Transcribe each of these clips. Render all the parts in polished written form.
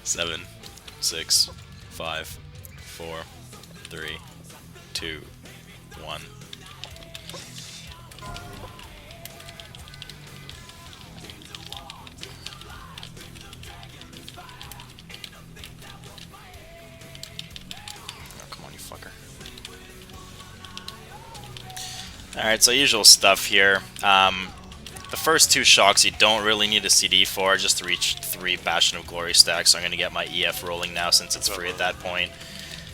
7, 6, 5, 4, 3, 2, 1. Alright, so usual stuff here. The first two shocks you don't really need a CD for, just to reach 3 Bastion of Glory stacks, so I'm going to get my EF rolling now since it's free at that point.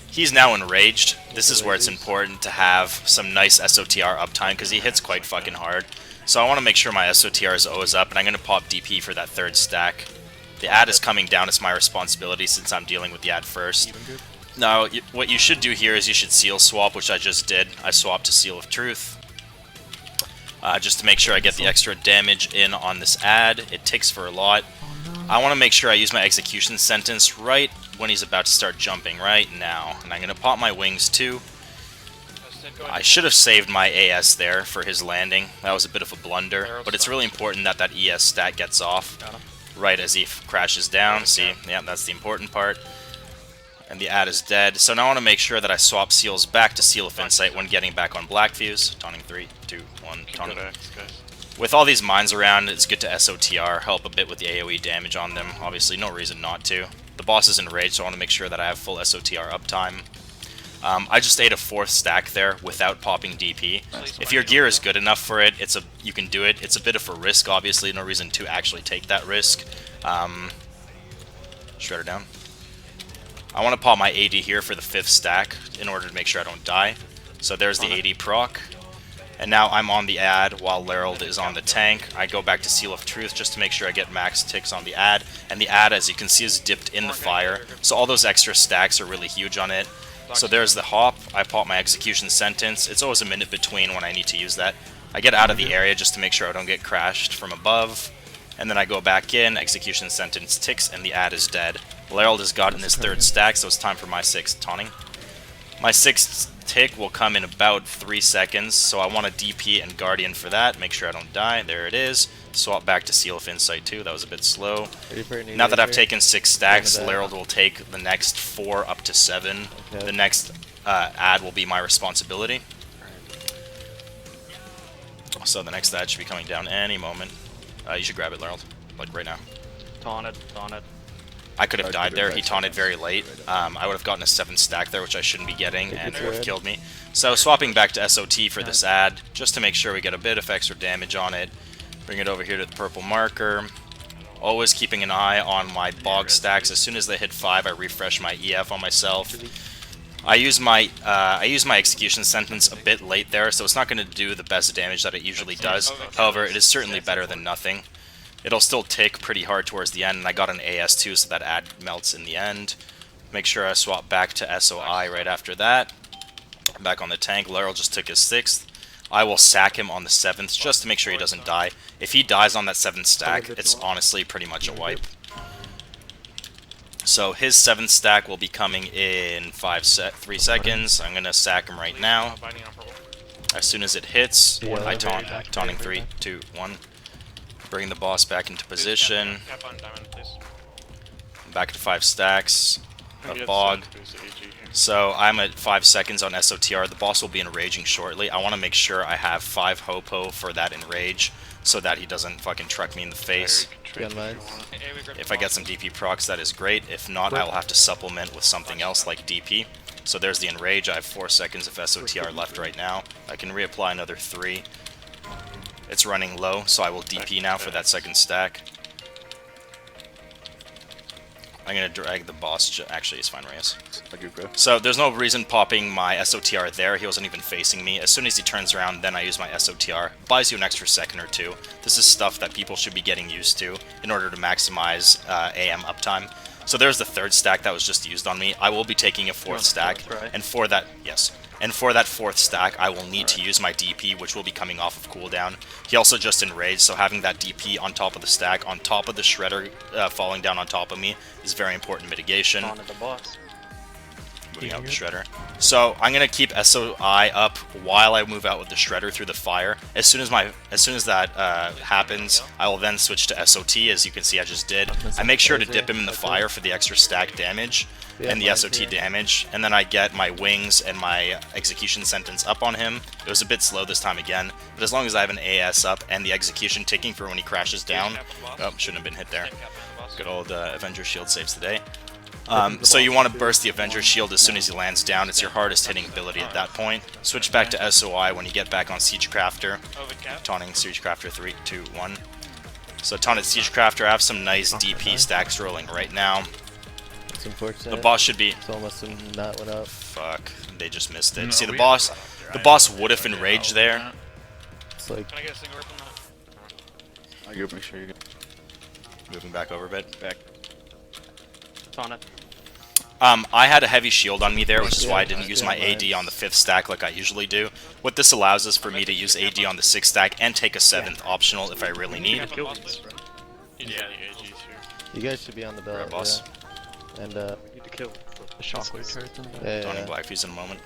He's now enraged. This is where it's important to have some nice SOTR uptime, because he hits quite fucking hard. So I want to make sure my SOTR is always up, and I'm going to pop DP for that 3rd stack. The ad is coming down, it's my responsibility since I'm dealing with the ad first. Now, what you should do here is you should seal swap, which I just did. I swapped to Seal of Truth. Just to make sure I get the extra damage in on this ad. It ticks for a lot. I want to make sure I use my execution sentence right when he's about to start jumping, right now. And I'm going to pop my wings too. I should have saved my AS there for his landing. That was a bit of a blunder, but it's really important that that ES stat gets off right as he crashes down. See, yeah, that's the important part. And the ad is dead. So now I want to make sure that I swap seals back to Seal of Insight when getting back on Blackfuse. Taunting 3, 2, 1, taunting. With all these mines around, it's good to SOTR, help a bit with the AoE damage on them. Obviously, no reason not to. The boss is enraged, so I want to make sure that I have full SOTR uptime. I just ate a 4th stack there without popping DP. If your gear is good enough for it, you can do it. It's a bit of a risk, obviously. No reason to actually take that risk. Shredder down. I want to pop my AD here for the 5th stack in order to make sure I don't die. So there's the AD proc. And now I'm on the ad while Lerald is on the tank. I go back to Seal of Truth just to make sure I get max ticks on the ad. And the ad, as you can see, is dipped in the fire. So all those extra stacks are really huge on it. So there's the hop. I pop my execution sentence. It's always a minute between when I need to use that. I get out of the area just to make sure I don't get crashed from above. And then I go back in, execution sentence ticks, and the ad is dead. Lerald has gotten his 3rd stack, so it's time for my 6th taunting. My 6th tick will come in about 3 seconds, so I want a DP and Guardian for that. Make sure I don't die. There it is. Swap back to Seal of Insight too. That was a bit slow. Now that I've taken 6 stacks, Lerald will take the next 4 up to 7. Okay. The next ad will be my responsibility. So the next ad should be coming down any moment. You should grab it, Lerald. Like right now. Taunted. I could have died there. He taunted very late. I would have gotten a 7th stack there, which I shouldn't be getting, and it would have killed me. So swapping back to SOT for this ad, just to make sure we get a bit of extra damage on it. Bring it over here to the purple marker. Always keeping an eye on my bog stacks. As soon as they hit 5, I refresh my EF on myself. I use my execution sentence a bit late there, so it's not going to do the best damage that it usually does. However, it is certainly better than nothing. It'll still tick pretty hard towards the end, and I got an AS too, so that ad melts in the end. Make sure I swap back to SOI right after that. Back on the tank. Lerald just took his 6th. I will sack him on the 7th just to make sure he doesn't die. If he dies on that 7th stack, it's honestly pretty much a wipe. So his 7th stack will be coming in 3 seconds. I'm going to sack him right now. As soon as it hits, I taunt. Taunting 3, 2, 1. Bring the boss back into position. Back to 5 stacks. A bog. So I'm at 5 seconds on SOTR. The boss will be enraging shortly. I want to make sure I have 5 Hopo for that enrage so that he doesn't fucking truck me in the face. If I get some DP procs, that is great. If not, I will have to supplement with something else like DP. So there's the enrage. I have 4 seconds of SOTR left right now. I can reapply another 3. It's running low, so I will DP now for that 2nd stack. I'm going to drag the boss. Actually, it's fine, Reyes. So there's no reason popping my SOTR there. He wasn't even facing me. As soon as he turns around, then I use my SOTR. Buys you an extra second or 2. This is stuff that people should be getting used to in order to maximize AM uptime. So there's the 3rd stack that was just used on me. I will be taking a 4th stack, and for that, yes. And for that 4th stack, I will need to use my DP, which will be coming off of cooldown. He also just enraged, so having that DP on top of the stack, on top of the Shredder falling down on top of me, is very important mitigation. Moving out with the Shredder. So I'm gonna keep SOI up while I move out with the Shredder through the fire. As soon as that happens, I will then switch to SOT. As you can see, I just did. I make sure to dip him in the fire for the extra stack damage and the SOT damage, and then I get my wings and my execution sentence up on him. It was a bit slow this time again, but as long as I have an AS up and the execution ticking for when he crashes down, oh, shouldn't have been hit there. Good old Avenger shield saves today. So you want to burst the Avenger shield as soon as he lands down. It's your hardest hitting ability at that point. Switch back to SOI when you get back on Siegecrafter. Taunting Siegecrafter 3, 2, 1. So taunted Siegecrafter, I have some nice DP stacks rolling right now. That's unfortunate. The boss should be... It's almost not went up. Fuck, they just missed it. See, the boss would have enraged there. It's like... Can I get a single rip on that? I'll go make sure you get... Moving back over a bit. Back. Taunt it. I had a heavy shield on me there, which is why I didn't use my AD on the 5th stack like I usually do. What this allows is for me to use AD on the 6th stack and take a 7th optional if I really need. Yeah, the AG's here. You guys should be on the belt. Right, boss. Yeah. And We need to kill the shockwave turrets in the back. yeah, Taunting Blackfuse in a moment.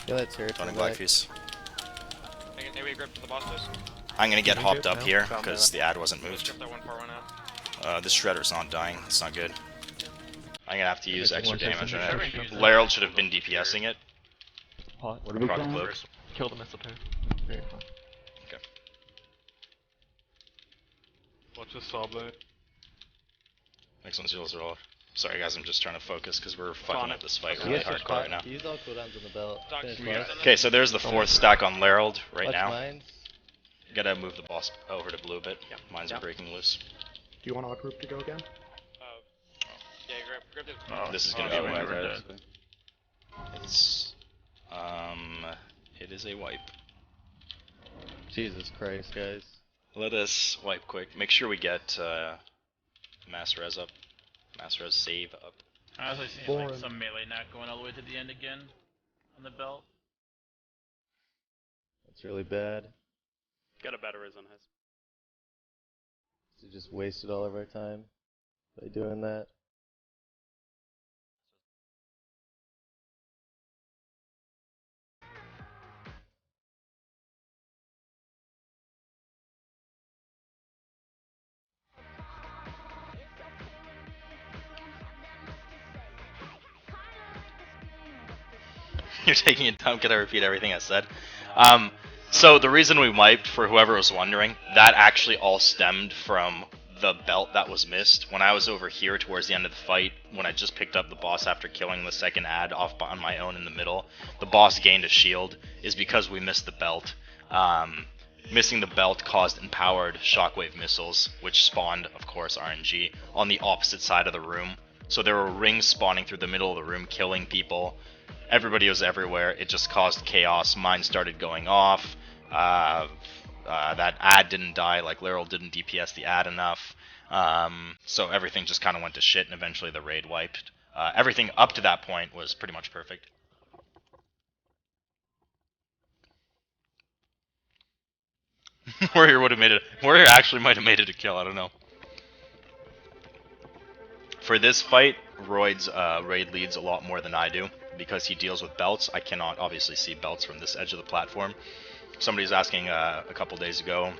Yeah, that turret. Taunting Blackfuse. Hey, we grip to the boss does. I'm gonna get hopped up here because the ad wasn't Let's moved. grip that 1 4 1 out. This Shredder's not dying. That's not good. I'm gonna have to use extra damage on it. Shredder. Laryl should have been DPSing it. What are we Prot going? Cloak. Kill the missile pair. Very fun. Okay. Watch the saw blade. Next one's yours, roll. Sorry guys, I'm just trying to focus because we're fucking up this fight You really guys should hardcore right now. use all cooldowns on the belt. Doc, Finish we boss. got Okay, so there's the 4th stack on Laryl right Watch now. mines. Gotta move the boss over to blue a bit. Mines are breaking loose. Do you want our group to go again? Yeah, grip it. This is gonna be a wipe. It's it is a wipe. Jesus Christ, guys. Let us wipe quick. Make sure we get mass res up. Mass res save up. I was like seeing like some melee not going all the way to the end again on the belt. That's really bad. Got a better res on his. So just wasted all of our time by doing that. You're taking it down. Can I repeat everything I said? So the reason we wiped, for whoever was wondering, that actually all stemmed from the belt that was missed. When I was over here towards the end of the fight, when I just picked up the boss after killing the second ad off on my own in the middle, the boss gained a shield, is because we missed the belt. Missing the belt caused empowered shockwave missiles, which spawned, of course, RNG, on the opposite side of the room. So there were rings spawning through the middle of the room, killing people. Everybody was everywhere. It just caused chaos. Mine started going off. That ad didn't die, like Laryl didn't DPS the ad enough. So everything just kind of went to shit, and eventually the raid wiped. Everything up to that point was pretty much perfect. Warrior would have made it. Warrior actually might have made it a kill. I don't know. For this fight, Royd's raid leads a lot more than I do because he deals with belts. I cannot obviously see belts from this edge of the platform. Somebody was asking a couple days ago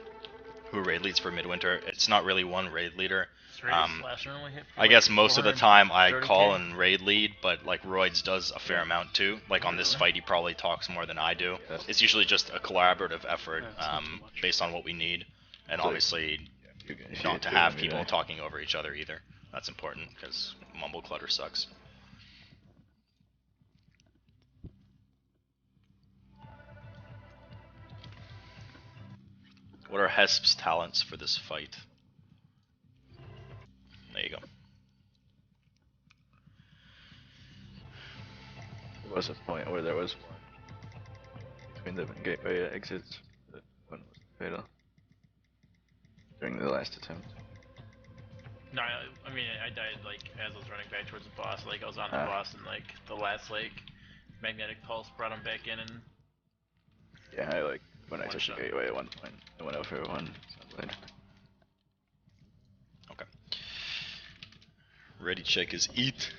who raid leads for Midwinter. It's not really one raid leader. I guess most of the time I call and raid lead, but like Royd's does a fair amount too. Like on this fight, he probably talks more than I do. It's usually just a collaborative effort based on what we need, and obviously not to have people talking over each other either. That's important because mumble clutter sucks. What are Hesp's talents for this fight? There you go. There was a point where there was one between the gateway exits that one was fatal during the last attempt. No, I mean I died like as I was running back towards the boss. Like I was on the boss and like the last like magnetic pulse brought him back in and. Yeah, I like when I took the gateway at one point, I went over one. Okay. Ready check is eat.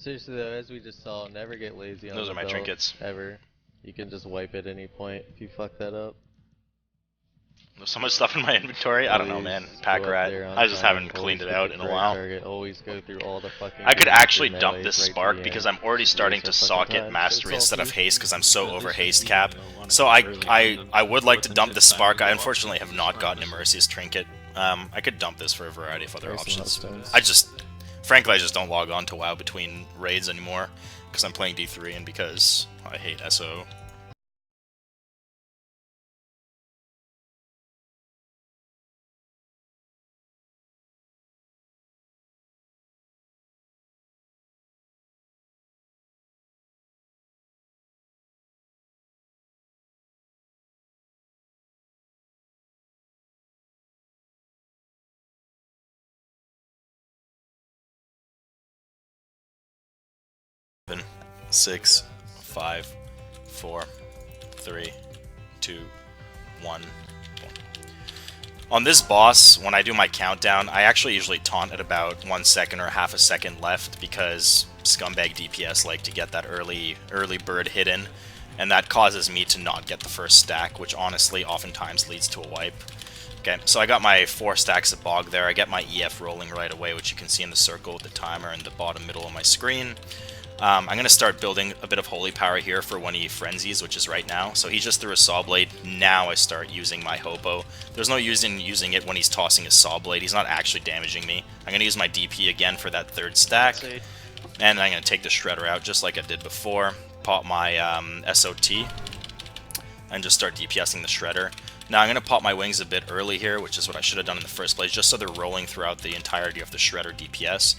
Seriously though, as we just saw, never get lazy on Those the are my belt, trinkets. Ever. You can just wipe at any point if you fuck that up. There's so much stuff in my inventory. I don't know, man. Always Pack go up rat. there on I just time, haven't cleaned always it pick out the in a correct while. Target, always go through all the fucking I could moves, actually your dump melees this right to spark the because end. I'm already starting to Waste our sock fucking it time. mastery It's all instead of you. haste because I'm so over haste cap. So I would like to dump the spark. I unfortunately have not gotten Immersius trinket. I could dump this for a variety of other There's some options. hotstones. Frankly, I just don't log on to WoW between raids anymore because I'm playing D3 and because I hate SO. Seven, 6, 5, 4, 3, 2, 1. On this boss, when I do my countdown, I actually usually taunt at about 1 second or half a second left because scumbag DPS like to get that early bird hit in, and that causes me to not get the first stack, which honestly oftentimes leads to a wipe. Okay, so I got my 4 stacks of bog there. I get my EF rolling right away, which you can see in the circle with the timer in the bottom middle of my screen. I'm going to start building a bit of holy power here for when he frenzies, which is right now. So he just threw a saw blade. Now I start using my hopo. There's no use in using it when he's tossing his saw blade. He's not actually damaging me. I'm going to use my DP again for that 3rd stack. And I'm going to take the shredder out just like I did before. Pop my SOT. And just start DPSing the shredder. Now I'm going to pop my wings a bit early here, which is what I should have done in the first place, just so they're rolling throughout the entirety of the shredder DPS.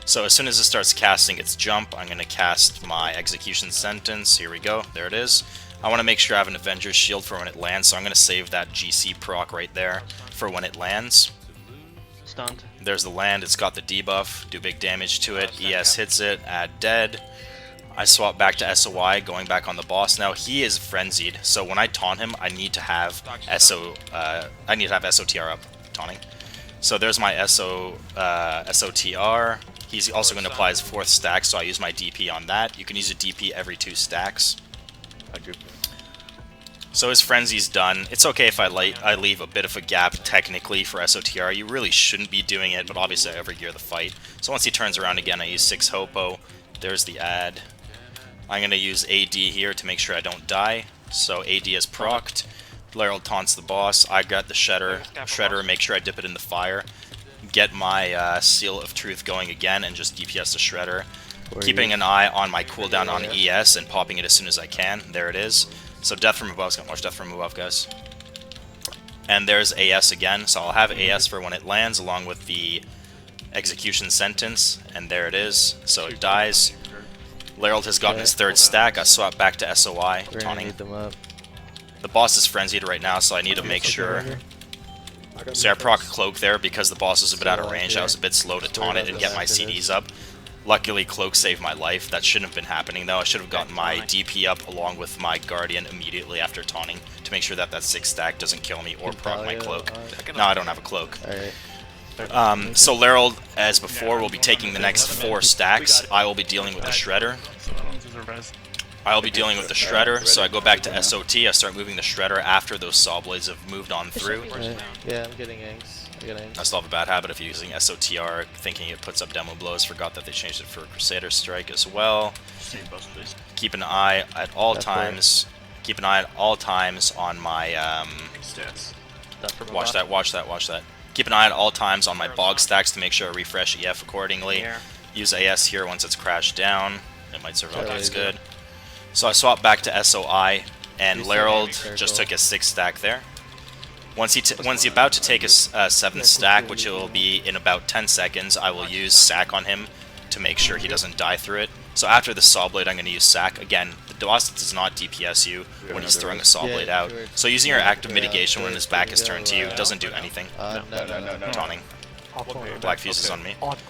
So as soon as it starts casting its jump, I'm going to cast my execution sentence. Here we go. There it is. I want to make sure I have an Avenger's Shield for when it lands, so I'm going to save that GC proc right there for when it lands. Stunned. There's the land. It's got the debuff. Do big damage to it. ES hits it. Add dead. I swap back to SOI, going back on the boss. Now he is frenzied, so when I taunt him, I need to have SOTR up taunting. So there's my SOTR. He's also going to apply his 4th stack, so I use my DP on that. You can use a DP every 2 stacks. So his frenzy's done. It's okay if I leave a bit of a gap technically for SOTR. You really shouldn't be doing it, but obviously I overgear the fight. So once he turns around again, I use 6 hopo. There's the add. I'm going to use AD here to make sure I don't die. So AD is procced. Laryl taunts the boss. I got the shredder, make sure I dip it in the fire. Get my Seal of Truth going again and just DPS the shredder. Keeping an eye on my cooldown on ES and popping it as soon as I can. There it is. So Death from Above, watch Death from Above, guys. And there's AS again, so I'll have AS for when it lands along with the execution sentence, and there it is. So it dies. Laryl has gotten his 3rd stack. I swap back to SOI, taunting. The boss is frenzied right now, so I need to make sure. So I proc Cloak there because the boss was a bit out of range. I was a bit slow to taunt it and get my CDs up. Luckily, Cloak saved my life. That shouldn't have been happening, though. I should have gotten my DP up along with my Guardian immediately after taunting to make sure that that 6 stack doesn't kill me or proc my Cloak. No, I don't have a Cloak. So Laryl, as before, will be taking the next 4 stacks. I will be dealing with the Shredder. I'll be dealing with the Shredder, so I go back to SOT, I start moving the Shredder after those Saw Blades have moved on through. Yeah, I'm getting angst. I still have a bad habit of using SOTR, thinking it puts up demo blows. Forgot that they changed it for Crusader Strike as well. Keep an eye at all times. Keep an eye at all times on my watch that. Keep an eye at all times on my bog stacks to make sure I refresh EF accordingly. Use AS here once it's crashed down. It might survive. That's good. So I swap back to SOI, and Laryl just took a 6 stack there. Once he's about to take a 7th stack, which it will be in about 10 seconds, I will use Sack on him to make sure he doesn't die through it. So after the Saw Blade, I'm going to use Sack. Again, the boss does not DPS you when he's throwing a Saw Blade out. So using your active mitigation when his back is turned to you doesn't do anything. No. Taunting. Blackfuse is on me. Let's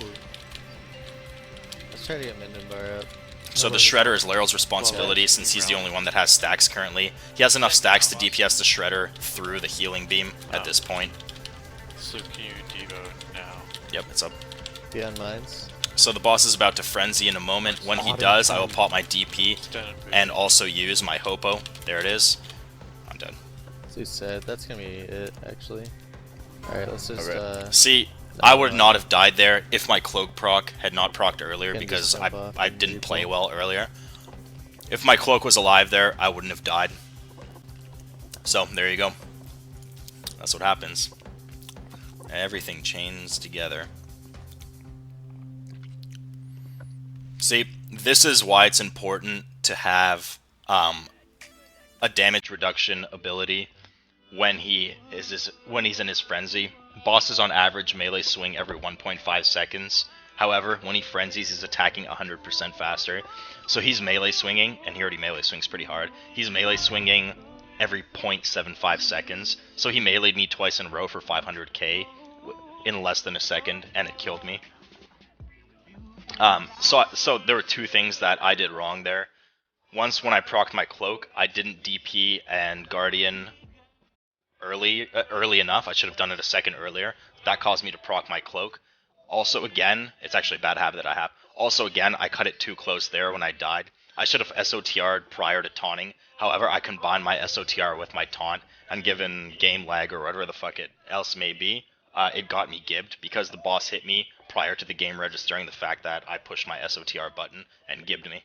try to get Minden Bar up. So the Shredder is Laryl's responsibility since he's the only one that has stacks currently. He has enough stacks to DPS the Shredder through the healing beam at this point. So can you Devo now? Yep, it's up. Beyond mines. So the boss is about to frenzy in a moment. When he does, I will pop my DP and also use my Hopo. There it is. I'm dead. Too sad. That's gonna be it, actually. Alright, let's just, See, I would not have died there if my cloak proc had not procced earlier, Can because just jump off I and didn't play repo. well earlier. If my cloak was alive there, I wouldn't have died. So, there you go. That's what happens. Everything chains together. See, this is why it's important to have a damage reduction ability when he's in his frenzy. Bosses on average melee swing every 1.5 seconds. However, when he frenzies, he's attacking 100% faster. So he's melee swinging, and he already melee swings pretty hard. He's melee swinging every 0.75 seconds. So he meleeed me twice in a row for 500k in less than a second, and it killed me. So there were two things that I did wrong there. Once, when I procced my cloak, I didn't DP and Guardian early enough. I should have done it a second earlier. That caused me to proc my cloak. Also, again, it's actually a bad habit that I have. Also, again, I cut it too close there when I died. I should have SOTR'd prior to taunting. However, I combined my SOTR with my taunt, and given game lag or whatever the fuck it else may be, it got me gibbed because the boss hit me prior to the game registering the fact that I pushed my SOTR button and gibbed me.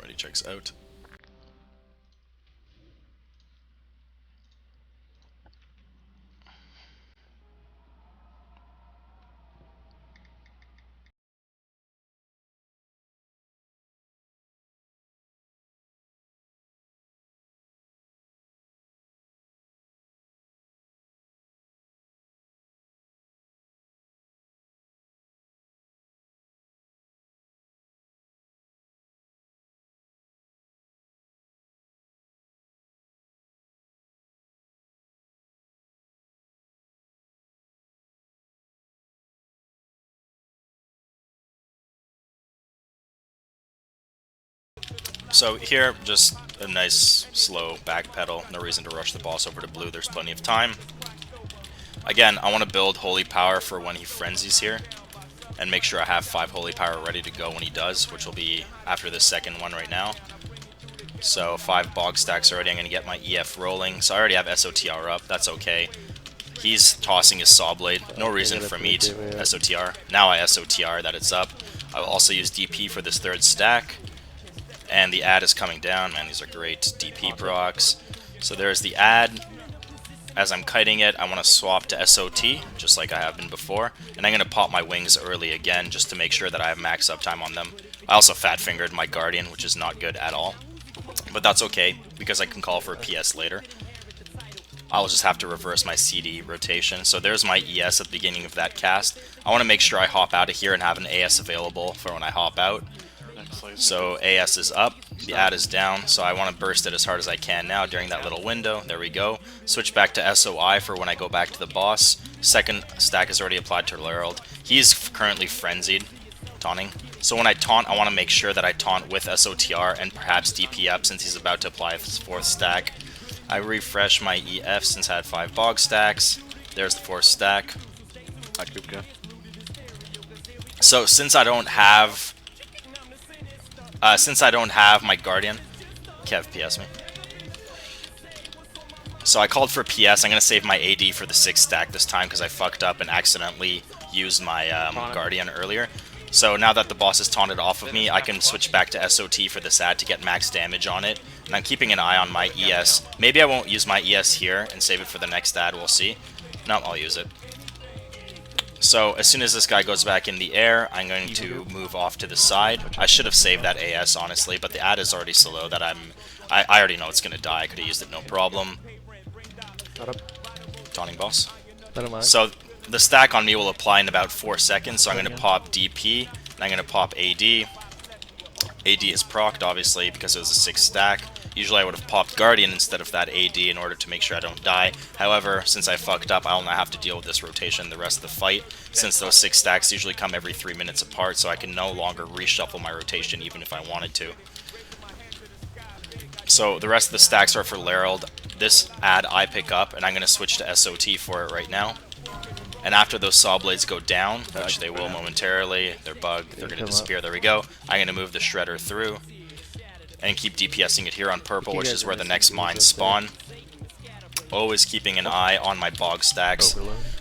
Ready checks out. So here, just a nice slow back pedal. No reason to rush the boss over to blue. There's plenty of time. Again, I want to build Holy Power for when he frenzies here, and make sure I have 5 Holy Power ready to go when he does, which will be after the second one right now. So 5 bog stacks already. I'm going to get my EF rolling. So I already have SOTR up. That's okay. He's tossing his Saw Blade. No reason for me to SOTR. Now I SOTR that it's up. I will also use DP for this 3rd stack. And the ad is coming down. Man, these are great DP procs. So there's the ad. As I'm kiting it, I want to swap to SOT, just like I have been before. And I'm going to pop my wings early again, just to make sure that I have max uptime on them. I also fat-fingered my Guardian, which is not good at all. But that's okay, because I can call for a PS later. I'll just have to reverse my CD rotation. So there's my ES at the beginning of that cast. I want to make sure I hop out of here and have an AS available for when I hop out. So AS is up, the ad is down, so I want to burst it as hard as I can now during that little window. There we go. Switch back to SOI for when I go back to the boss. Second stack is already applied to Larold. He's currently frenzied, taunting. So when I taunt, I want to make sure that I taunt with SOTR and perhaps DP up since he's about to apply his fourth stack. I refresh my EF since I had 5 bog stacks. There's the fourth stack. So since I don't have my Guardian, Kev PS me. So I called for PS. I'm gonna save my AD for the 6th stack this time because I fucked up and accidentally used my Guardian earlier. So now that the boss is taunted off of me, I can switch back to SOT for this ad to get max damage on it. And I'm keeping an eye on my ES. Maybe I won't use my ES here and save it for the next ad, we'll see. No, I'll use it. So as soon as this guy goes back in the air, I'm going to move off to the side. I should have saved that AS, honestly, but the ad is already so low that I already know it's going to die. I could have used it no problem. Taunting boss. So the stack on me will apply in about 4 seconds, so I'm going to pop DP, and I'm going to pop AD. AD is procced, obviously, because it was a 6th stack. Usually I would have popped Guardian instead of that AD in order to make sure I don't die. However, since I fucked up, I'll not have to deal with this rotation the rest of the fight, since those 6 stacks usually come every 3 minutes apart, so I can no longer reshuffle my rotation even if I wanted to. So the rest of the stacks are for Larold. This ad I pick up, and I'm going to switch to SOT for it right now. And after those saw blades go down, which they will momentarily, they're bugged, they're going to disappear, there we go. I'm going to move the Shredder through and keep DPSing it here on purple, which is where the next mines spawn. Always keeping an eye on my bog stacks.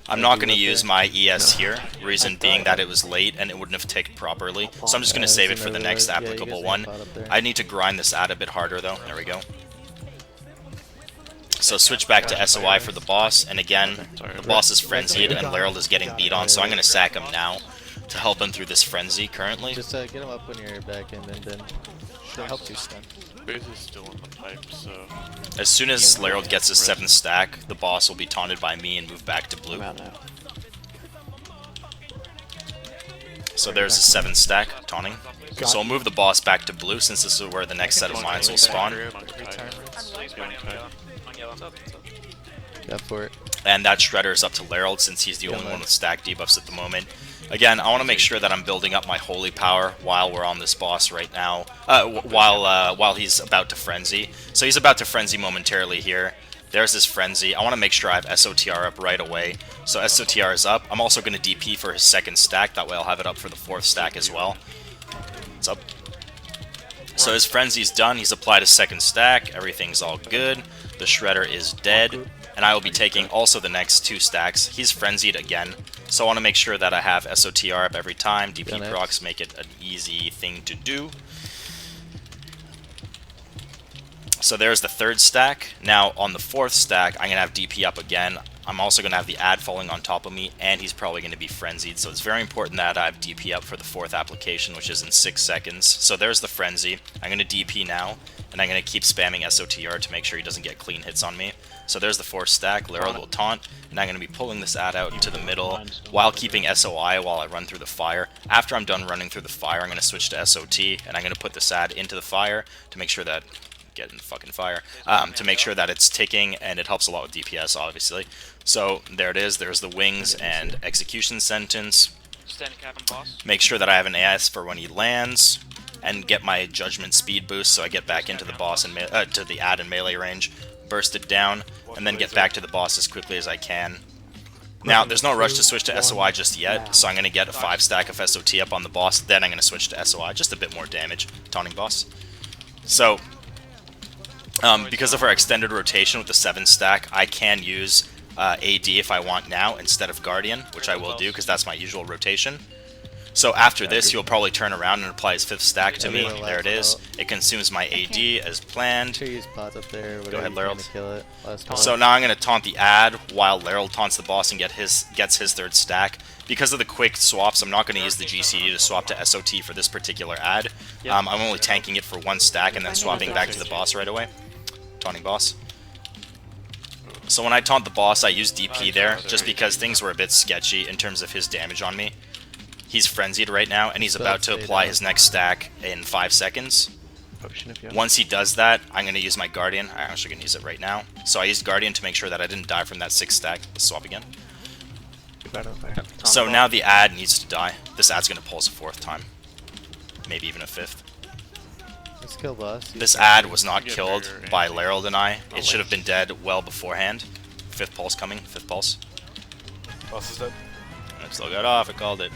I'm not going to use my ES here, reason being that it was late and it wouldn't have ticked properly. So I'm just going to save it for the next applicable one. I need to grind this ad a bit harder though. There we go. So switch back to SOI for the boss, and again, the boss is frenzied and Larold is getting beat on, so I'm going to sack him now to help him through this frenzy currently. Just get him up when you're back in and then That helps you stun. Base is still in the pipe, so... As soon as Larold gets his 7th stack, the boss will be taunted by me and move back to blue. So there's his 7th stack, taunting. So we'll move the boss back to blue since this is where the next set of mines will spawn. Go for it. And that Shredder is up to Larold since he's the only one with stack debuffs at the moment. Again, I want to make sure that I'm building up my holy power while we're on this boss right now, while he's about to frenzy. So he's about to frenzy momentarily here. There's this frenzy. I want to make sure I have SOTR up right away. So SOTR is up. I'm also going to DP for his 2nd stack. That way I'll have it up for the 4th stack as well. It's up. So his frenzy's done. He's applied his 2nd stack. Everything's all good. The Shredder is dead. And I will be taking also the next 2 stacks. He's frenzied again. So I want to make sure that I have SOTR up every time. DP procs make it an easy thing to do. So there's the 3rd stack. Now on the 4th stack, I'm going to have DP up again. I'm also going to have the ad falling on top of me, and he's probably going to be frenzied. So it's very important that I have DP up for the 4th application, which is in 6 seconds. So there's the frenzy. I'm going to DP now, and I'm going to keep spamming SOTR to make sure he doesn't get clean hits on me. So there's the 4th stack. Larold will taunt, and I'm going to be pulling this ad out into the middle while keeping SOI while I run through the fire. After I'm done running through the fire, I'm going to switch to SOT, and I'm going to put this ad into the fire to make sure that... Get in the fucking fire. To make sure that it's ticking, and it helps a lot with DPS, obviously. So there it is. There's the wings and execution sentence. Make sure that I have an AS for when he lands, and get my judgment speed boost so I get back into the boss and to the ad and melee range. Burst it down, and then get back to the boss as quickly as I can. Now, there's no rush to switch to SOI just yet, so I'm going to get a 5 stack of SOT up on the boss, then I'm going to switch to SOI, just a bit more damage. Taunting boss. So, because of our extended rotation with the 7 stack, I can use AD if I want now instead of Guardian, which I will do because that's my usual rotation. So after this, he'll probably turn around and apply his 5th stack to me. Yeah, There it is. last It consumes my AD as planned. Sure, use pots up there. Go Whatever ahead, you can Laryl. to kill it. Last So one. now I'm going to taunt the ad while Laryl taunts the boss and gets his 3rd stack. Because of the quick swaps, I'm not going to use the GCD to swap to SOT for this particular ad. I'm only tanking it for 1 stack and then swapping back to the boss right away. Taunting boss. So when I taunt the boss, I use DP there, just because things were a bit sketchy in terms of his damage on me. He's frenzied right now, and he's about to apply his next stack in 5 seconds. Potion if you have. Once he does that, I'm going to use my Guardian. I'm actually going to use it right now. So I used Guardian to make sure that I didn't die from that 6th stack. Let's swap again. So now the ad needs to die. This ad's going to pulse a 4th time. Maybe even a 5th. Let's kill boss. This ad was not killed by Laryl and I. It should have been dead well beforehand. 5th pulse coming. 5th pulse. Boss is dead. I still got off. I called it.